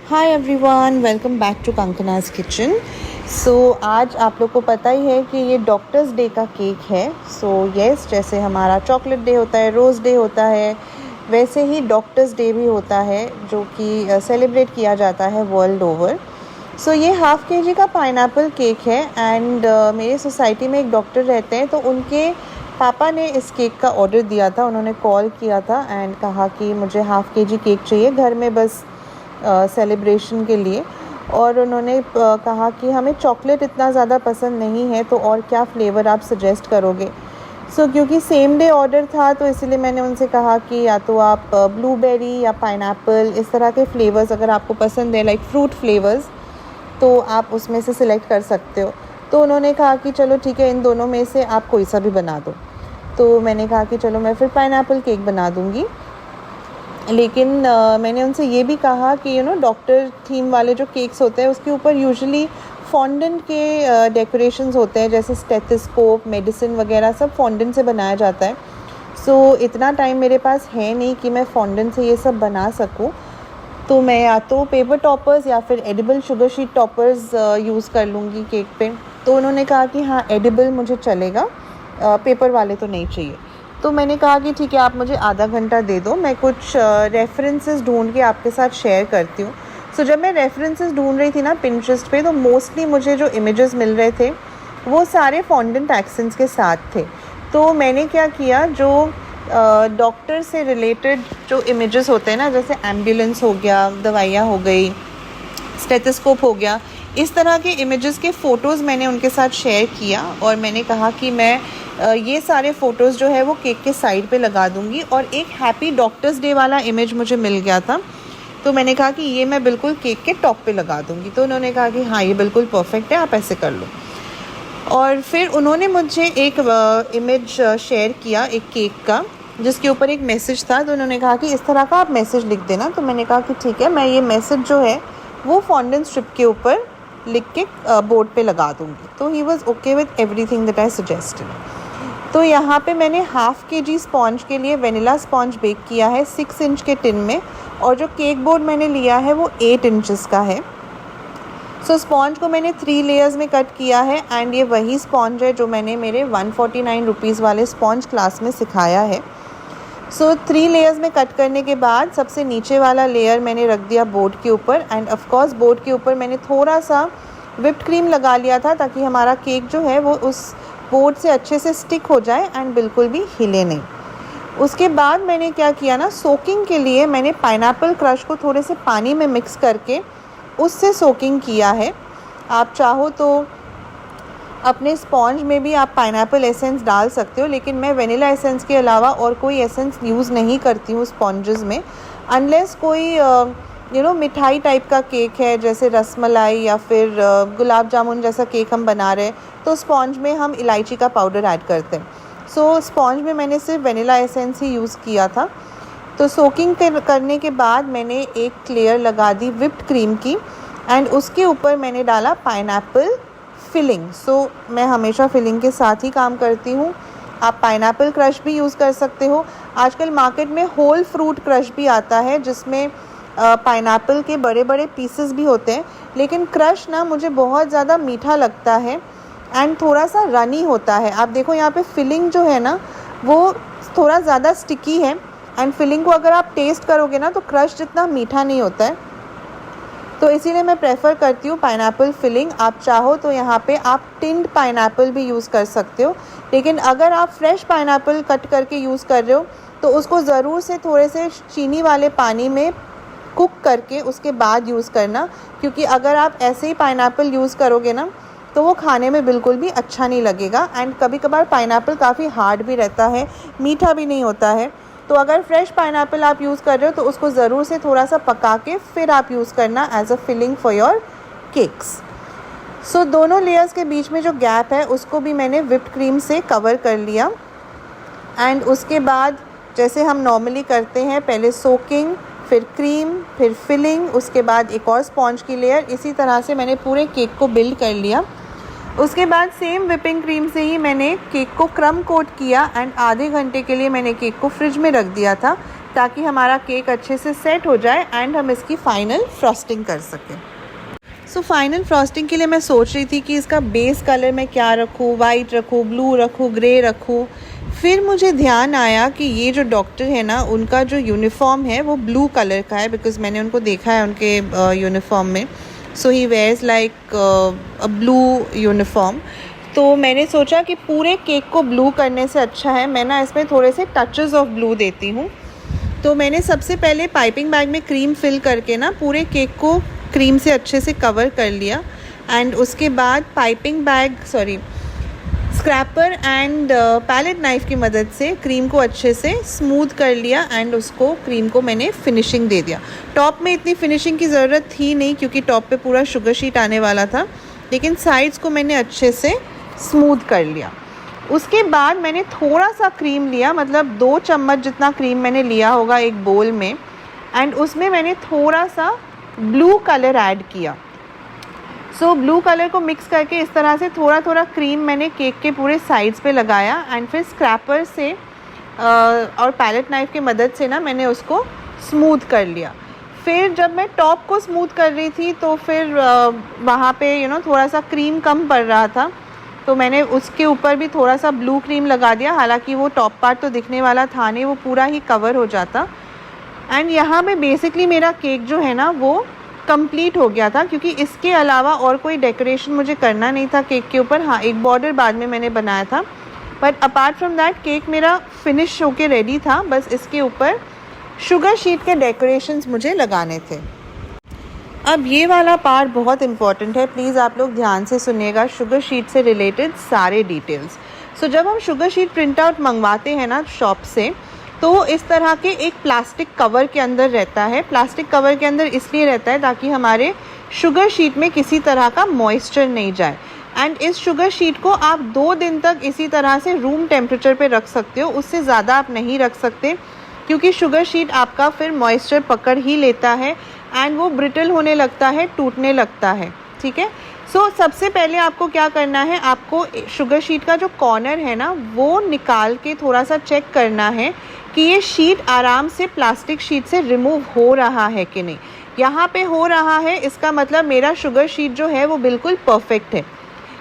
Hi everyone, welcome back to Kankana's kitchen. आज आप लोग को पता ही है कि ये डॉक्टर्स डे का केक है। यस, जैसे हमारा चॉकलेट डे होता है, रोज़ डे होता है, वैसे ही डॉक्टर्स डे भी होता है जो कि सेलिब्रेट किया जाता है वर्ल्ड ओवर। ये हाफ़ केजी का पाइनएप्पल केक है एंड मेरे सोसाइटी में एक डॉक्टर रहते हैं, तो उनके पापा ने इस केक का ऑर्डर दिया था। उन्होंने कॉल किया था एंड कहा कि मुझे हाफ़ केजी केक चाहिए घर में, बस सेलिब्रेशन के लिए। और उन्होंने कहा कि हमें चॉकलेट इतना ज़्यादा पसंद नहीं है, तो और क्या फ्लेवर आप सजेस्ट करोगे। क्योंकि सेम डे ऑर्डर था, तो इसीलिए मैंने उनसे कहा कि या तो आप ब्लूबेरी या पाइनएप्पल, इस तरह के फ्लेवर्स अगर आपको पसंद है, लाइक फ्रूट फ्लेवर्स, तो आप उसमें से सिलेक्ट कर सकते हो। तो उन्होंने कहा कि चलो ठीक है, इन दोनों में से आप कोई सा भी बना दो। तो मैंने कहा कि चलो मैं फिर पाइनएप्पल केक बना दूँगी। लेकिन मैंने उनसे ये भी कहा कि डॉक्टर थीम वाले जो केक्स होते हैं उसके ऊपर यूजुअली फॉन्डेंट के डेकोरेशंस होते हैं, जैसे स्टेथोस्कोप, मेडिसिन वगैरह सब फॉन्डेंट से बनाया जाता है। इतना टाइम मेरे पास है नहीं कि मैं फॉन्डेंट से ये सब बना सकूं। तो मैं या तो पेपर टॉपर्स या फिर edible sugar sheet toppers use कर लूँगी केक पे। तो उन्होंने कहा कि हाँ, एडिबल मुझे चलेगा, पेपर वाले तो नहीं चाहिए। तो मैंने कहा कि ठीक है, आप मुझे आधा घंटा दे दो, मैं कुछ रेफरेंसेस ढूंढ के आपके साथ शेयर करती हूँ। जब मैं रेफरेंसेस ढूंढ रही थी ना पिंटरेस्ट पे, तो मोस्टली मुझे जो इमेजेस मिल रहे थे वो सारे फॉन्डेंट एक्सेंट्स के साथ थे। तो मैंने क्या किया, जो डॉक्टर से रिलेटेड जो इमेजेस होते हैं ना, जैसे एम्बुलेंस हो गया, दवाइयाँ हो गई, स्टेथोस्कोप हो गया, इस तरह के इमेजेस के फ़ोटोज़ मैंने उनके साथ शेयर किया। और मैंने कहा कि मैं ये सारे फ़ोटोज़ जो है वो केक के साइड पे लगा दूँगी। और एक हैप्पी डॉक्टर्स डे वाला इमेज मुझे मिल गया था, तो मैंने कहा कि ये मैं बिल्कुल केक के टॉप पे लगा दूँगी। तो उन्होंने कहा कि हाँ, ये बिल्कुल परफेक्ट है, आप ऐसे कर लो। और फिर उन्होंने मुझे एक इमेज शेयर किया एक केक का, जिसके ऊपर एक मैसेज था। तो उन्होंने कहा कि इस तरह का आप मैसेज लिख देना। तो मैंने कहा कि ठीक है, मैं ये मैसेज जो है वो फॉन्डेंट स्ट्रिप के ऊपर लिख के बोर्ड पे लगा दूँगी। तो he was okay with everything that I suggested. तो यहाँ पे मैंने हाफ़ केजी स्पॉन्ज के लिए वेनिला स्पॉन्ज बेक किया है 6 इंच के टिन में, और जो केक बोर्ड मैंने लिया है वो 8 इंचेस का है। स्पॉन्ज को मैंने 3 लेयर्स में कट किया है एंड ये वही स्पॉन्ज है जो मैंने मेरे 149 रुपीज़ वाले स्पॉन्ज क्लास में सिखाया है। 3 लेयर्स में कट करने के बाद सबसे नीचे वाला लेयर मैंने रख दिया बोर्ड के ऊपर, एंड ऑफ कोर्स बोर्ड के ऊपर मैंने थोड़ा सा व्हिप्ड क्रीम लगा लिया था, ताकि हमारा केक जो है वो उस बोर्ड से अच्छे से स्टिक हो जाए एंड बिल्कुल भी हिले नहीं। उसके बाद मैंने क्या किया ना, सोकिंग के लिए मैंने पाइनएप्पल क्रश को थोड़े से पानी में मिक्स करके उससे सोकिंग किया है। आप चाहो तो अपने स्पॉन्ज में भी आप पाइनएप्पल एसेंस डाल सकते हो, लेकिन मैं वेनिला एसेंस के अलावा और कोई एसेंस यूज़ नहीं करती हूँ स्पॉन्जेस में, अनलेस कोई मिठाई टाइप का केक है, जैसे रसमलाई या फिर गुलाब जामुन जैसा केक हम बना रहे हैं, तो स्पॉन्ज में हम इलायची का पाउडर ऐड करते हैं। स्पॉन्ज में मैंने सिर्फ वेनिला एसेंस ही यूज़ किया था। तो सोकिंग करने के बाद मैंने एक लेयर लगा दी व्हिप्ड क्रीम की, एंड उसके ऊपर मैंने डाला पाइनएप्पल फिलिंग। मैं हमेशा फिलिंग के साथ ही काम करती हूँ। आप पाइनएप्पल क्रश भी यूज़ कर सकते हो। आजकल मार्केट में होल फ्रूट क्रश भी आता है, जिसमें पाइनएप्पल के बड़े बड़े पीसेस भी होते हैं, लेकिन क्रश ना मुझे बहुत ज़्यादा मीठा लगता है एंड थोड़ा सा रनी होता है। आप देखो यहाँ पे फिलिंग जो है ना वो थोड़ा ज़्यादा स्टिकी है, एंड फिलिंग को अगर आप टेस्ट करोगे ना तो क्रश जितना मीठा नहीं होता है। तो इसीलिए मैं प्रेफर करती हूँ पाइनएप्पल फिलिंग। आप चाहो तो यहाँ पे आप टिन्ड पाइनएप्पल भी यूज़ कर सकते हो, लेकिन अगर आप फ्रेश पाइनएप्पल कट करके यूज़ कर रहे हो तो उसको ज़रूर से थोड़े से चीनी वाले पानी में कुक करके उसके बाद यूज़ करना, क्योंकि अगर आप ऐसे ही पाइनएप्पल यूज़ करोगे ना तो वो खाने में बिल्कुल भी अच्छा नहीं लगेगा। एंड कभी कभार पाइनएप्पल काफ़ी हार्ड भी रहता है, मीठा भी नहीं होता है। तो अगर फ्रेश पाइनएप्पल आप यूज़ कर रहे हो तो उसको ज़रूर से थोड़ा सा पका के फिर आप यूज़ करना as a filling for your cakes. दोनों लेयर्स के बीच में जो गैप है उसको भी मैंने व्हिप्ड क्रीम से कवर कर लिया। एंड उसके बाद जैसे हम नॉर्मली करते हैं, पहले सोकिंग, फिर क्रीम, फिर फिलिंग, उसके बाद एक और स्पॉन्ज की लेयर, इसी तरह से मैंने पूरे केक को बिल्ड कर लिया। उसके बाद सेम व्हिपिंग क्रीम से ही मैंने केक को क्रम कोट किया एंड आधे घंटे के लिए मैंने केक को फ्रिज में रख दिया था, ताकि हमारा केक अच्छे से सेट हो जाए एंड हम इसकी फ़ाइनल फ्रॉस्टिंग कर सकें। सो फाइनल फ्रॉस्टिंग के लिए मैं सोच रही थी कि इसका बेस कलर मैं क्या रखूँ, वाइट रखूँ, ब्लू रखूँ, ग्रे रखूँ। फिर मुझे ध्यान आया कि ये जो डॉक्टर है ना, उनका जो यूनिफॉर्म है वो ब्लू कलर का है, बिकॉज़ मैंने उनको देखा है उनके यूनिफॉर्म में। So he wears like a blue uniform. तो मैंने सोचा कि पूरे केक को ब्लू करने से अच्छा है मैं ना इसमें थोड़े से टचेस ऑफ ब्लू देती हूँ। तो मैंने सबसे पहले पाइपिंग बैग में क्रीम फिल करके ना पूरे केक को क्रीम से अच्छे से कवर कर लिया एंड उसके बाद स्क्रैपर एंड पैलेट नाइफ़ की मदद से क्रीम को अच्छे से स्मूथ कर लिया एंड उसको क्रीम को मैंने फिनिशिंग दे दिया। टॉप में इतनी फिनिशिंग की ज़रूरत थी नहीं क्योंकि टॉप पे पूरा शुगर शीट आने वाला था, लेकिन साइड्स को मैंने अच्छे से स्मूथ कर लिया। उसके बाद मैंने थोड़ा सा क्रीम लिया, मतलब 2 चम्मच जितना क्रीम मैंने लिया होगा एक बोल में, एंड उसमें मैंने थोड़ा सा ब्लू कलर ऐड किया। सो ब्लू कलर को मिक्स करके इस तरह से थोड़ा थोड़ा क्रीम मैंने केक के पूरे साइड्स पे लगाया एंड फिर स्क्रैपर से और पैलेट नाइफ़ की मदद से ना मैंने उसको स्मूथ कर लिया। फिर जब मैं टॉप को स्मूथ कर रही थी तो फिर वहाँ पे थोड़ा सा क्रीम कम पड़ रहा था, तो मैंने उसके ऊपर भी थोड़ा सा ब्लू क्रीम लगा दिया। हालांकि वो टॉप पार्ट तो दिखने वाला था नहीं, वो पूरा ही कवर हो जाता। एंड यहाँ पे बेसिकली मेरा केक जो है ना वो कंप्लीट हो गया था, क्योंकि इसके अलावा और कोई डेकोरेशन मुझे करना नहीं था केक के ऊपर। हाँ, एक बॉर्डर बाद में मैंने बनाया था, but apart from that cake मेरा फिनिश होके रेडी था। बस इसके ऊपर शुगर शीट के डेकोरेशंस मुझे लगाने थे। अब ये वाला पार्ट बहुत इम्पॉर्टेंट है, प्लीज़ आप लोग ध्यान से सुनिएगा शुगर शीट से रिलेटेड सारे डिटेल्स। सो जब हम शुगर शीट प्रिंट आउट मंगवाते हैं ना शॉप से, तो इस तरह के एक प्लास्टिक कवर के अंदर रहता है। प्लास्टिक कवर के अंदर इसलिए रहता है ताकि हमारे शुगर शीट में किसी तरह का मॉइस्चर नहीं जाए। एंड इस शुगर शीट को आप 2 दिन तक इसी तरह से रूम टेम्परेचर पे रख सकते हो, उससे ज़्यादा आप नहीं रख सकते, क्योंकि शुगर शीट आपका फिर मॉइस्चर पकड़ ही लेता है एंड वो ब्रिटल होने लगता है, टूटने लगता है। ठीक है। सो सबसे पहले आपको क्या करना है, आपको शुगर शीट का जो कॉर्नर है ना वो निकाल के थोड़ा सा चेक करना है कि ये शीट आराम से प्लास्टिक शीट से रिमूव हो रहा है कि नहीं। यहाँ पे हो रहा है, इसका मतलब मेरा शुगर शीट जो है वो बिल्कुल परफेक्ट है।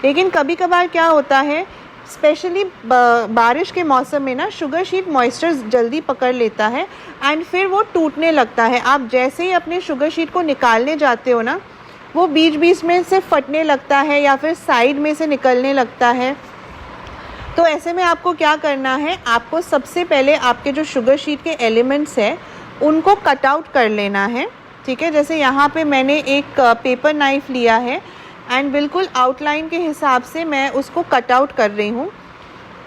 लेकिन कभी कभार क्या होता है, स्पेशली बारिश के मौसम में ना शुगर शीट मॉइस्चर जल्दी पकड़ लेता है एंड फिर वो टूटने लगता है। आप जैसे ही अपने शुगर शीट को निकालने जाते हो ना, वो बीच बीच में से फटने लगता है या फिर साइड में से निकलने लगता है। तो ऐसे में आपको क्या करना है, आपको सबसे पहले आपके जो शुगर शीट के एलिमेंट्स हैं उनको कट आउट कर लेना है। ठीक है। जैसे यहाँ पे मैंने एक पेपर नाइफ़ लिया है एंड बिल्कुल आउटलाइन के हिसाब से मैं उसको कट आउट कर रही हूँ।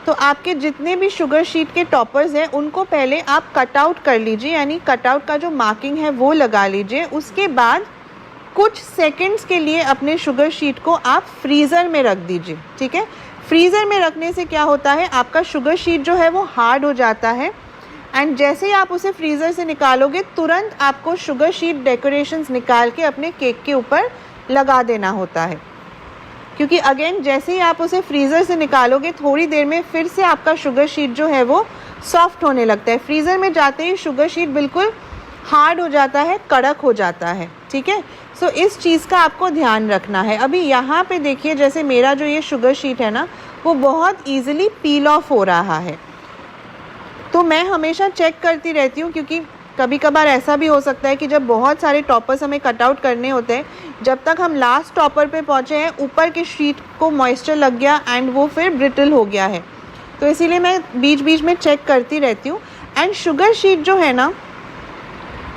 तो आपके जितने भी शुगर शीट के टॉपर्स हैं उनको पहले आप कट आउट कर लीजिए, यानी कट आउट का जो मार्किंग है वो लगा लीजिए। उसके बाद कुछ सेकंड्स के लिए अपने शुगर शीट को आप फ्रीज़र में रख दीजिए। ठीक है। फ्रीज़र में रखने से क्या होता है, आपका शुगर शीट जो है वो हार्ड हो जाता है एंड जैसे ही आप उसे फ्रीज़र से निकालोगे तुरंत आपको शुगर शीट डेकोरेशंस निकाल के अपने केक के ऊपर लगा देना होता है, क्योंकि अगेन जैसे ही आप उसे फ्रीज़र से निकालोगे थोड़ी देर में फिर से आपका शुगर शीट जो है वो सॉफ्ट होने लगता है। फ्रीज़र में जाते ही शुगर शीट बिल्कुल हार्ड हो जाता है, कड़क हो जाता है। ठीक है। सो इस चीज़ का आपको ध्यान रखना है। अभी यहाँ पे देखिए, जैसे मेरा जो ये शुगर शीट है ना वो बहुत ईजिली पील ऑफ हो रहा है। तो मैं हमेशा चेक करती रहती हूँ, क्योंकि कभी कभार ऐसा भी हो सकता है कि जब बहुत सारे टॉपर्स हमें कट आउट करने होते हैं, जब तक हम लास्ट टॉपर पे पहुँचे हैं ऊपर की शीट को मॉइस्चर लग गया एंड वो फिर ब्रिटल हो गया है। तो इसीलिए मैं बीच बीच में चेक करती रहती हूँ। एंड शुगर शीट जो है ना,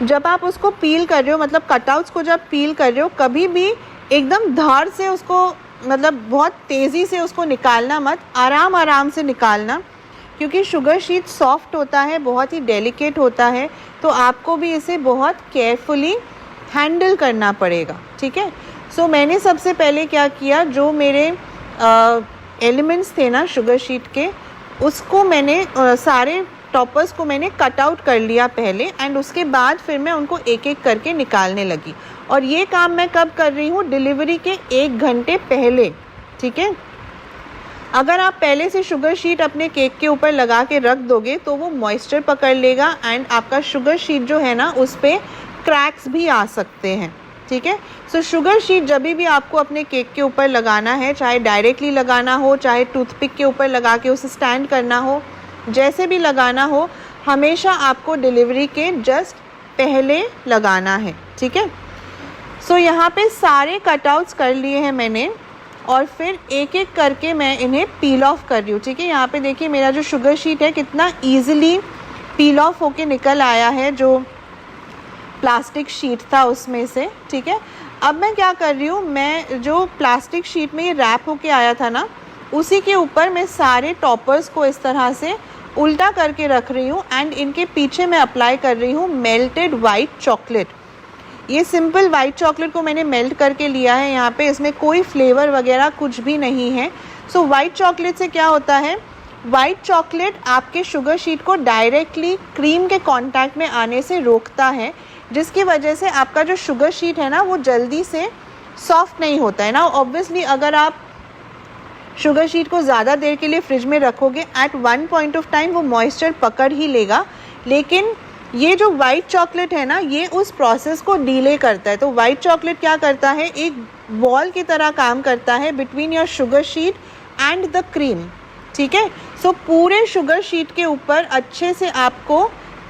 जब आप उसको पील कर रहे हो, मतलब कटआउट्स को जब पील कर रहे हो, कभी भी एकदम धार से उसको, मतलब बहुत तेज़ी से उसको निकालना मत, आराम आराम से निकालना, क्योंकि शुगर शीट सॉफ्ट होता है, बहुत ही डेलिकेट होता है। तो आपको भी इसे बहुत केयरफुली हैंडल करना पड़ेगा। ठीक है। सो मैंने सबसे पहले क्या किया, जो मेरे एलिमेंट्स थे ना शुगर शीट के, उसको मैंने सारे टॉपर्स को मैंने कट आउट कर लिया पहले एंड उसके बाद फिर मैं उनको एक एक करके निकालने लगी। और ये काम मैं कब कर रही हूँ, डिलीवरी के 1 घंटे पहले। ठीक है। अगर आप पहले से शुगर शीट अपने केक के ऊपर लगा के रख दोगे तो वो मॉइस्चर पकड़ लेगा एंड आपका शुगर शीट जो है ना उस पर क्रैक्स भी आ सकते हैं, ठीक है। सो शुगर शीट जब भी आपको अपने केक के ऊपर लगाना है, चाहे डायरेक्टली लगाना हो, चाहे टूथपिक के ऊपर लगा के उसे स्टैंड करना हो, जैसे भी लगाना हो, हमेशा आपको डिलीवरी के जस्ट पहले लगाना है, ठीक है। सो यहाँ पे सारे कटआउट्स कर लिए हैं मैंने और फिर एक एक करके मैं इन्हें पील ऑफ कर रही हूँ, ठीक है। यहाँ पे देखिए मेरा जो शुगर शीट है कितना ईजिली पील ऑफ होके निकल आया है जो प्लास्टिक शीट था उसमें से, ठीक है। अब मैं क्या कर रही हूँ, मैं जो प्लास्टिक शीट में ये रैप होके आया था ना उसी के ऊपर मैं सारे टॉपर्स को इस तरह से उल्टा करके रख रही हूँ एंड इनके पीछे मैं अप्लाई कर रही हूँ मेल्टेड वाइट चॉकलेट। ये सिंपल वाइट चॉकलेट को मैंने मेल्ट करके लिया है यहाँ पे, इसमें कोई फ्लेवर वगैरह कुछ भी नहीं है। सो वाइट चॉकलेट से क्या होता है, वाइट चॉकलेट आपके शुगर शीट को डायरेक्टली क्रीम के कांटेक्ट में आने से रोकता है, जिसकी वजह से आपका जो शुगर शीट है ना वो जल्दी से सॉफ्ट नहीं होता है ना। ऑब्वियसली अगर आप शुगर शीट को ज़्यादा देर के लिए फ्रिज में रखोगे at one point of time वो मॉइस्चर पकड़ ही लेगा, लेकिन ये जो वाइट चॉकलेट है ना ये उस प्रोसेस को डिले करता है। तो वाइट चॉकलेट क्या करता है, एक वॉल की तरह काम करता है between your sugar sheet and the cream, ठीक है। सो पूरे शुगर शीट के ऊपर अच्छे से आपको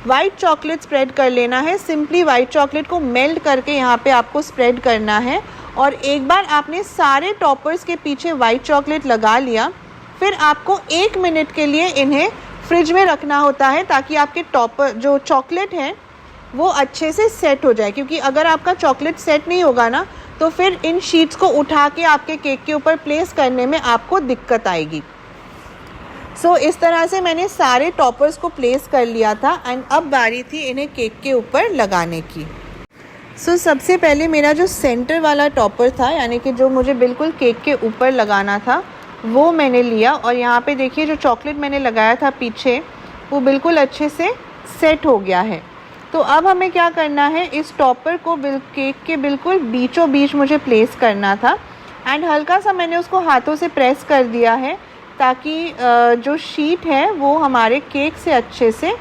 वाइट चॉकलेट स्प्रेड कर लेना है। सिंपली वाइट चॉकलेट को मेल्ट करके यहाँ पे आपको स्प्रेड करना है और एक बार आपने सारे टॉपर्स के पीछे वाइट चॉकलेट लगा लिया, फिर आपको 1 मिनट के लिए इन्हें फ्रिज में रखना होता है ताकि आपके टॉपर जो चॉकलेट है वो अच्छे से सेट हो जाए, क्योंकि अगर आपका चॉकलेट सेट नहीं होगा ना तो फिर इन शीट्स को उठा के आपके केक के ऊपर प्लेस करने में आपको दिक्कत आएगी। सो इस तरह से मैंने सारे टॉपर्स को प्लेस कर लिया था एंड अब बारी थी इन्हें केक के ऊपर लगाने की। सो सबसे पहले मेरा जो सेंटर वाला टॉपर था, यानी कि जो मुझे बिल्कुल केक के ऊपर लगाना था, वो मैंने लिया और यहाँ पे देखिए जो चॉकलेट मैंने लगाया था पीछे वो बिल्कुल अच्छे से सेट हो गया है। तो अब हमें क्या करना है, इस टॉपर को केक के बिल्कुल बीचों बीच मुझे प्लेस करना था एंड हल्का सा मैंने उसको हाथों से प्रेस कर दिया है ताकि जो शीट है वो हमारे केक से अच्छे से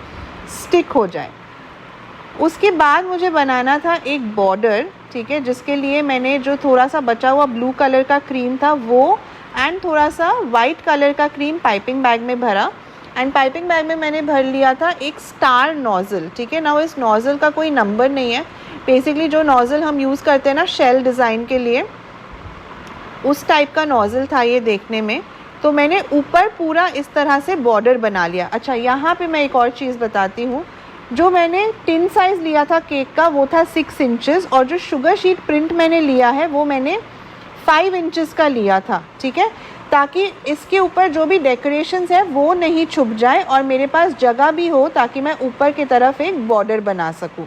स्टिक हो जाए। उसके बाद मुझे बनाना था एक बॉर्डर, ठीक है, जिसके लिए मैंने जो थोड़ा सा बचा हुआ ब्लू कलर का क्रीम था वो एंड थोड़ा सा वाइट कलर का क्रीम पाइपिंग बैग में भरा एंड पाइपिंग बैग में मैंने भर लिया था एक स्टार नोज़ल, ठीक है ना। इस नोज़ल का कोई नंबर नहीं है, बेसिकली जो नोज़ल हम यूज़ करते हैं ना शेल डिज़ाइन के लिए, उस टाइप का नोज़ल था ये देखने में। तो मैंने ऊपर पूरा इस तरह से बॉर्डर बना लिया। अच्छा, यहाँ पे मैं एक और चीज़ बताती हूँ, जो मैंने टिन साइज़ लिया था केक का वो था 6 इंचेस और जो शुगर शीट प्रिंट मैंने लिया है वो मैंने 5 इंचेस का लिया था, ठीक है, ताकि इसके ऊपर जो भी डेकोरेशंस है वो नहीं छुप जाए और मेरे पास जगह भी हो ताकि मैं ऊपर की तरफ एक बॉर्डर बना सकूं।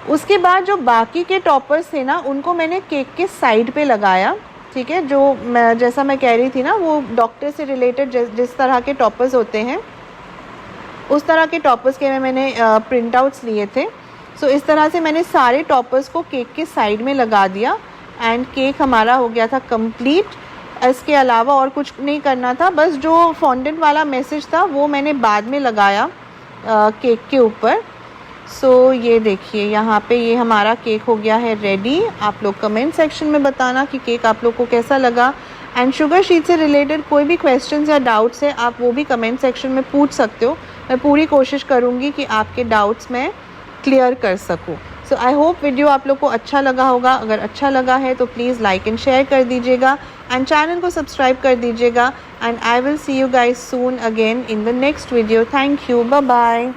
उसके बाद जो बाकी के टॉपर्स थे ना उनको मैंने केक के साइड पे लगाया, ठीक है। जो जैसा मैं कह रही थी ना वो डॉक्टर से रिलेटेड जिस तरह के टॉपर्स होते हैं उस तरह के टॉपर्स के मैंने प्रिंट आउट्स लिए थे। सो इस तरह से मैंने सारे टॉपर्स को केक के साइड में लगा दिया एंड केक हमारा हो गया था कंप्लीट। इसके अलावा और कुछ नहीं करना था, बस जो फॉन्डेंट वाला मैसेज था वो मैंने बाद में लगाया केक के ऊपर। सो ये देखिए यहाँ पे ये हमारा केक हो गया है रेडी। आप लोग कमेंट सेक्शन में बताना कि केक आप लोग को कैसा लगा एंड शुगर शीट से रिलेटेड कोई भी क्वेश्चंस या डाउट्स है आप वो भी कमेंट सेक्शन में पूछ सकते हो। मैं पूरी कोशिश करूँगी कि आपके डाउट्स मैं क्लियर कर सकूँ। सो आई होप वीडियो आप लोग को अच्छा लगा होगा। अगर अच्छा लगा है तो प्लीज़ लाइक एंड शेयर कर दीजिएगा एंड चैनल को सब्सक्राइब कर दीजिएगा and I will see you guys soon again in the next video. Thank you, bye bye.